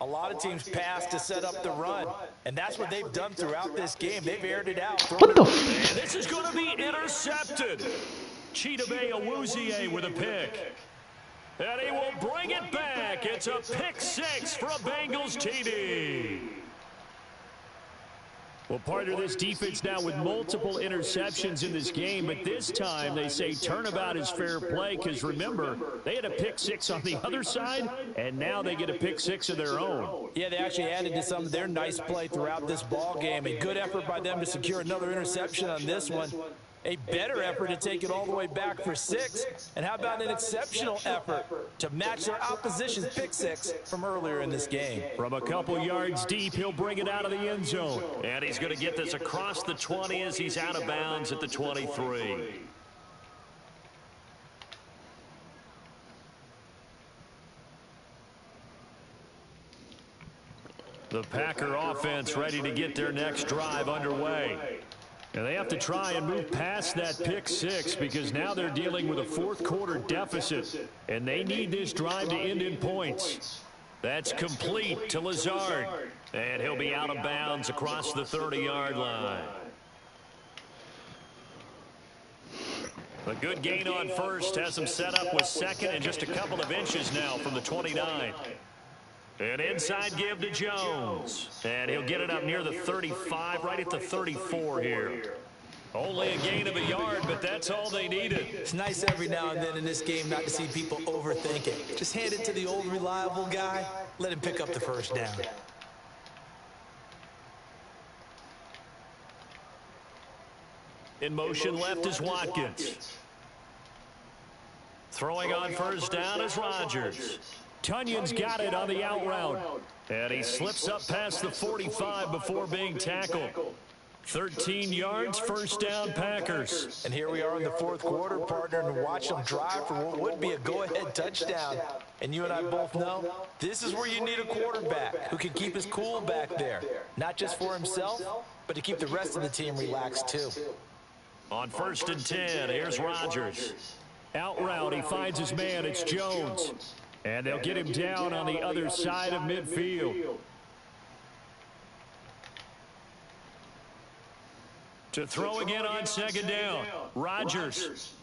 a lot of teams pass to set up the run. And that's what they've done throughout this game. They've aired it out. What the And this is going to be intercepted. Chidobe Awuzie with a pick. And he will bring it back. It's a pick six for a Bengals TD. Well, part of this defense now with multiple interceptions in this game, but this time they say turnabout is fair play because, remember, they had a pick six on the other side, and now they get a pick six of their own. Yeah, they actually added to some of their nice play throughout this ball game. A good effort by them to secure another interception on this one. A better effort to take it all the way back for 6. And how about an exceptional effort to match their opposition's pick six from earlier in this game? From a couple yards deep, he'll bring it out of the end zone. And he's going to get this across the 20 as he's out of bounds at the 23. The Packer offense ready to get their next drive underway. And they have to try and move past that pick six because now they're dealing with a fourth quarter deficit. And they need this drive to end in points. That's complete to Lazard. And he'll be out of bounds across the 30-yard line. A good gain on first has him set up with second and just a couple of inches now from the 29. An inside give to Jones. And he'll get it up near the 35, right at the 34 here. Only a gain of a yard, but that's all they needed. It's nice every now and then in this game not to see people overthink it. Just hand it to the old reliable guy. Let him pick up the first down. In motion left is Watkins. Throwing on first down is Rodgers. Tunyon's got it on the out route. And he slips up past the 45 before being tackled. 13 yards, first down, Packers. And here we are in the fourth quarter, partner, and watch them drive for what would be a go-ahead touchdown. And you and I both know this is where you need a quarterback who can keep his cool back there. Not just for himself, but to keep the rest of the team relaxed too. On first and 10, here's Rodgers. Out route, he finds his man, it's Jones. And they'll get him down on the other side of midfield. To throw again on second down. Rodgers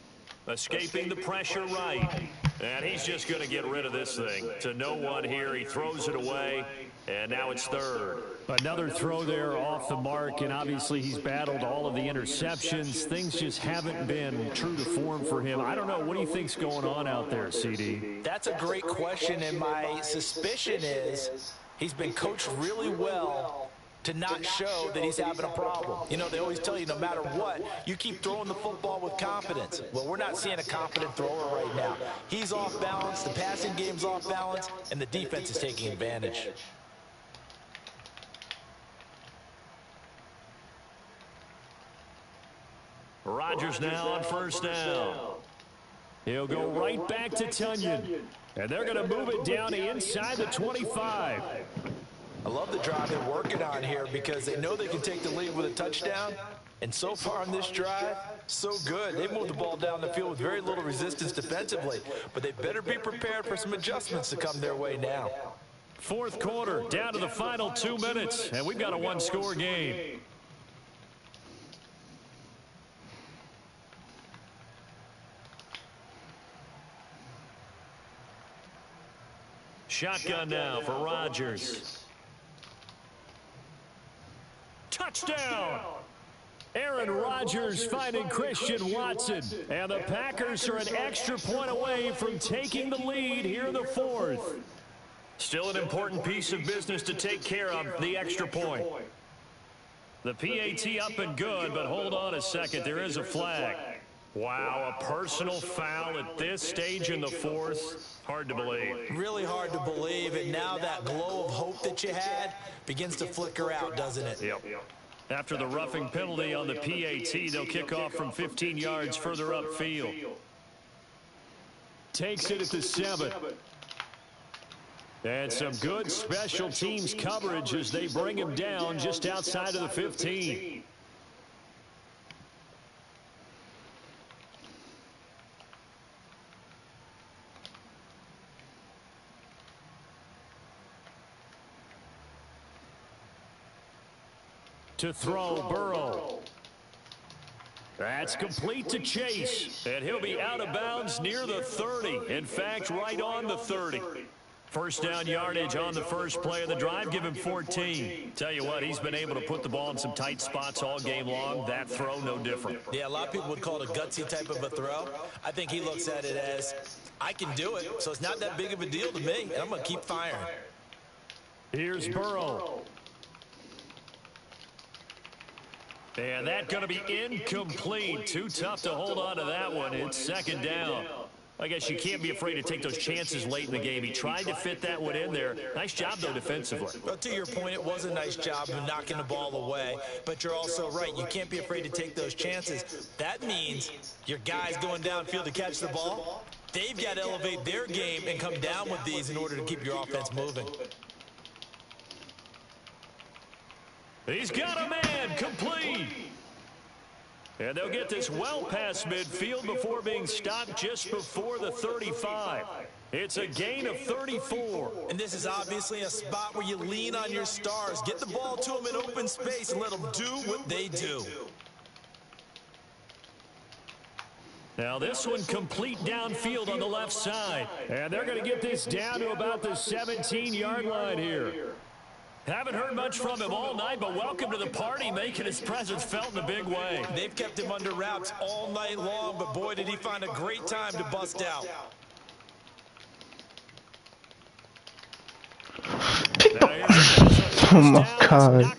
escaping the pressure right. And he's just going to get rid of this thing. To no one here. He throws it away. And now it's third. Another throw there off the mark, and obviously he's battled all of the interceptions. Things just haven't been true to form for him. I don't know. What do you think's going on out there, CD? That's a great question, and my suspicion is he's been coached really well to not show that he's having a problem. You know, they always tell you no matter what, you keep throwing the football with confidence. Well, we're not seeing a confident thrower right now. He's off balance, the passing game's off balance, and the defense is taking advantage. Rodgers now on first down. He'll go right back to Tunyon. And they're going to move it down to inside the 25. I love the drive they're working on here because they know they can take the lead with a touchdown. And so far on this drive, so good. They moved the ball down the field with very little resistance defensively. But they better be prepared for some adjustments to come their way now. Fourth quarter, down to the final 2 minutes. And we've got a one-score game. Shotgun now for Rodgers. Touchdown! Aaron Rodgers finding Christian Watson. And the Packers are an extra point away from taking the lead here in the fourth. Still an important piece of business to take care of, the extra point. The PAT up and good, but hold on a second. There is a flag. Wow, a personal foul at this stage in the fourth. Hard to believe. Really hard to believe, and now that glow of hope that you had begins to flicker out, doesn't it? Yep. After the roughing penalty on the PAT, they'll kick off from 15 yards further upfield. Takes it at the 7. And some good special teams coverage as they bring him down just outside of the 15. To throw, Burrow. That's complete to Chase. And he'll be out of bounds near the 30. In fact, right on the 30. First down yardage on the first play of the drive. Give him 14. Tell you what, he's been able to put the ball in some tight spots all game long. That throw, no different. Yeah, a lot of people would call it a gutsy type of a throw. I think he looks at it as, I can do it, so it's not that big of a deal to me, and I'm going to keep firing. Here's Burrow. And that's going to be incomplete. Too tough to hold on to that one. It's second down. I guess you can't be afraid to take those chances late in the game. He tried to fit that one in there. Nice job, though, defensively. Well, to your point, it was a nice job of knocking the ball away. But you're also right. You can't be afraid to take those chances. That means your guys going downfield to catch the ball, they've got to elevate their game and come down with these in order to keep your offense moving. He's got a man, complete. And they'll get this well past midfield before being stopped just before the 35. It's a gain of 34. And this is obviously a spot where you lean on your stars. Get the ball to them in open space and let them do what they do. Now this one complete downfield on the left side. And they're going to get this down to about the 17-yard line here. Haven't heard much from him all night, but welcome to the party, making his presence felt in a big way. They've kept him under wraps all night long, but boy, did he find a great time to bust out. Oh my God.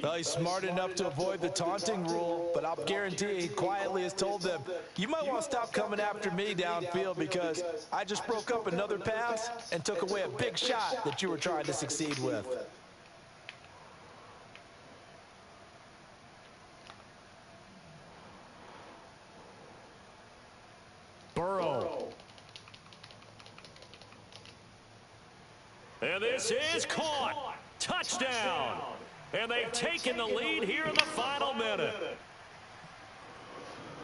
Well, he's smart enough to avoid the taunting rule, but I'll guarantee he quietly has told them, you might want to stop coming after me downfield because I just broke up another pass and took away a big shot that you were trying to succeed with. Burrow. And this is caught. Touchdown. And they've taken the lead here in the final minute.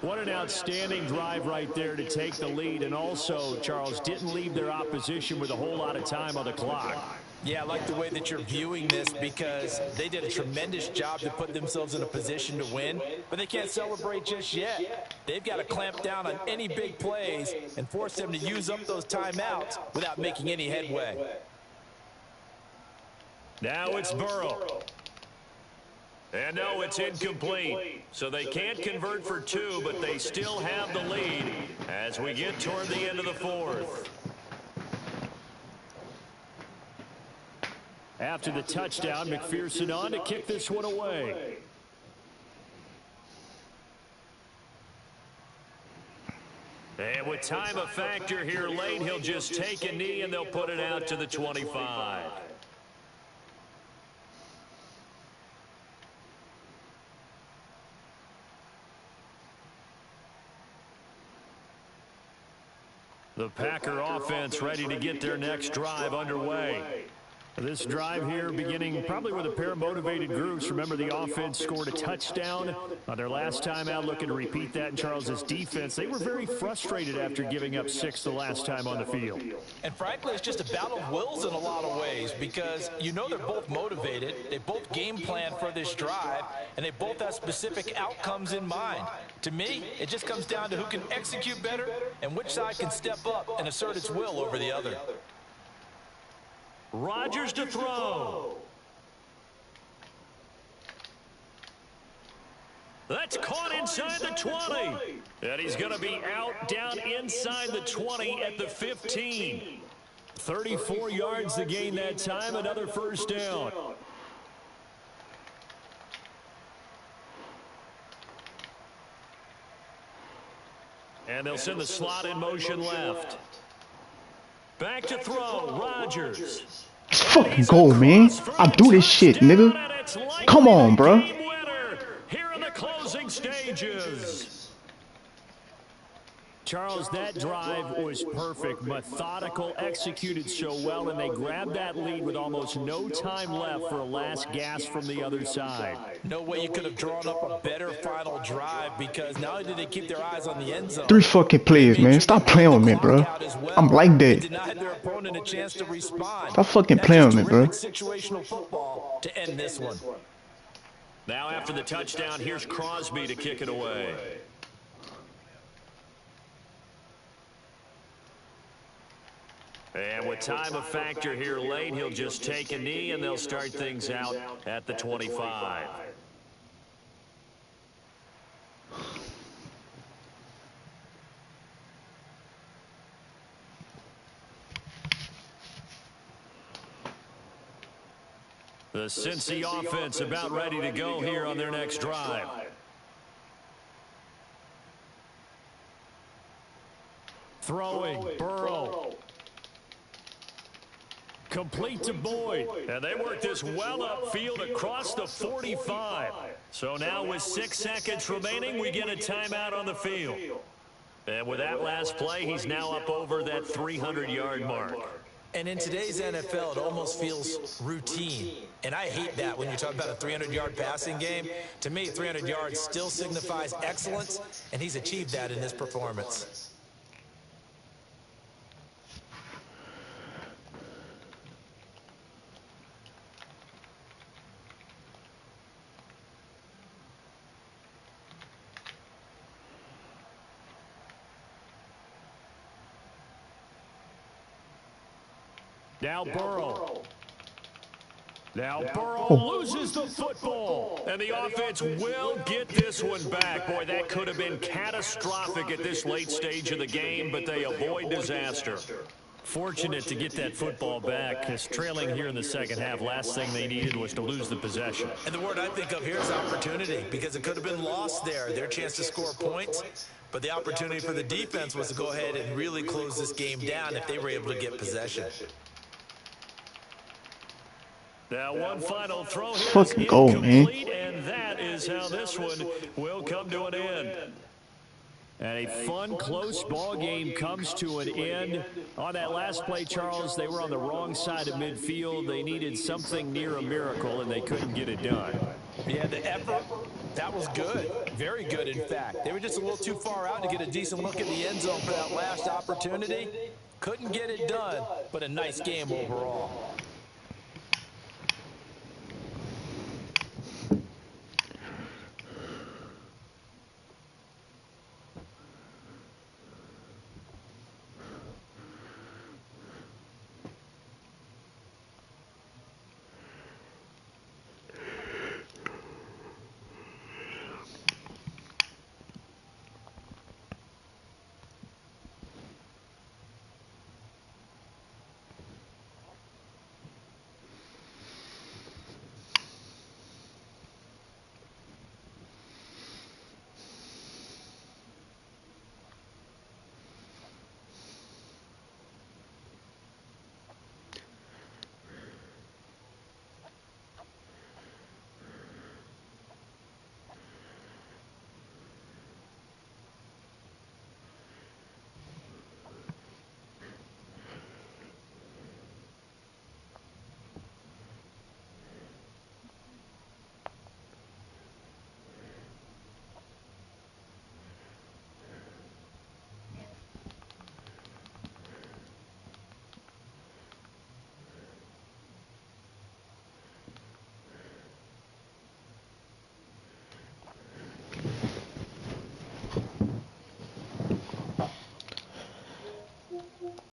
What an outstanding drive right there to take the lead. And also, Charles, didn't leave their opposition with a whole lot of time on the clock. Yeah, I like the way that you're viewing this because they did a tremendous job to put themselves in a position to win, but they can't celebrate just yet. They've got to clamp down on any big plays and force them to use up those timeouts without making any headway. Now it's Burrow. And no, it's incomplete. So they can't convert for two, but they still have the lead as we get toward the end of the fourth. After the touchdown, McPherson on to kick this one away. And with time a factor here late, he'll just take a knee and they'll put it out to the 25. The Packer offense ready to get their next drive underway. This drive here beginning probably with a pair of motivated groups. Remember, the offense scored a touchdown on their last time out, looking to repeat that in Charles's defense. They were very frustrated after giving up 6 the last time on the field. And frankly, it's just a battle of wills in a lot of ways because you know they're both motivated, they both game plan for this drive, and they both have specific outcomes in mind. To me, it just comes down to who can execute better and which side can step up and assert its will over the other. Rodgers to throw. That's caught inside the 20. And he's going to be out down inside the 20 at the 15. 34 yards to gain that time, another first down. And they'll send the slot in motion left. Back to throw, Rodgers. Let's fucking go, man. I do this shit, nigga. Come on, bro. Here in the closing stages. Charles, that drive was perfect, methodical, executed so well, and they grabbed that lead with almost no time left for a last gasp from the other side. No way you could have drawn up a better final drive, because not only did they keep their eyes on the end zone, 3 fucking plays, man. Stop playing with me, bro. I'm like they that. denied their opponent a chance to respond. Stop fucking playing with me, bro. Situational football to end this one. Now after the touchdown, here's Crosby to kick it away. And with time a factor here late, he'll just take a knee, and they'll start things out at the 25. The Cincy offense about ready to go here on their next drive. Throwing, Burrow. Complete to Boyd. And they work this well upfield across the 45. So now with 6 seconds remaining, we get a timeout on the field. And with that last play, he's now up over that 300-yard mark. And in today's NFL, it almost feels routine. And I hate that when you talk about a 300-yard passing game. To me, 300 yards still signifies excellence, and he's achieved that in this performance. Now Burrow. Now Burrow loses the football. And the offense will get this one back. Boy, that could have been catastrophic at this late stage of the game, but they avoid disaster. Fortunate to get that football back, because trailing here in the second half, last thing they needed was to lose the possession. And the word I think of here is opportunity, because it could have been lost there, their chance to score points. But the opportunity for the defense was to go ahead and really close this game down if they were able to get possession. Now one final throw here Fucking goal, man. And that is how this one will come to an end. And a fun, close ball game comes to an end. On that last play, Charles, they were on the wrong side of midfield. They needed something near a miracle, and they couldn't get it done. Yeah, the effort, that was good. Very good, in fact. They were just a little too far out to get a decent look at the end zone for that last opportunity. Couldn't get it done, but a nice game overall.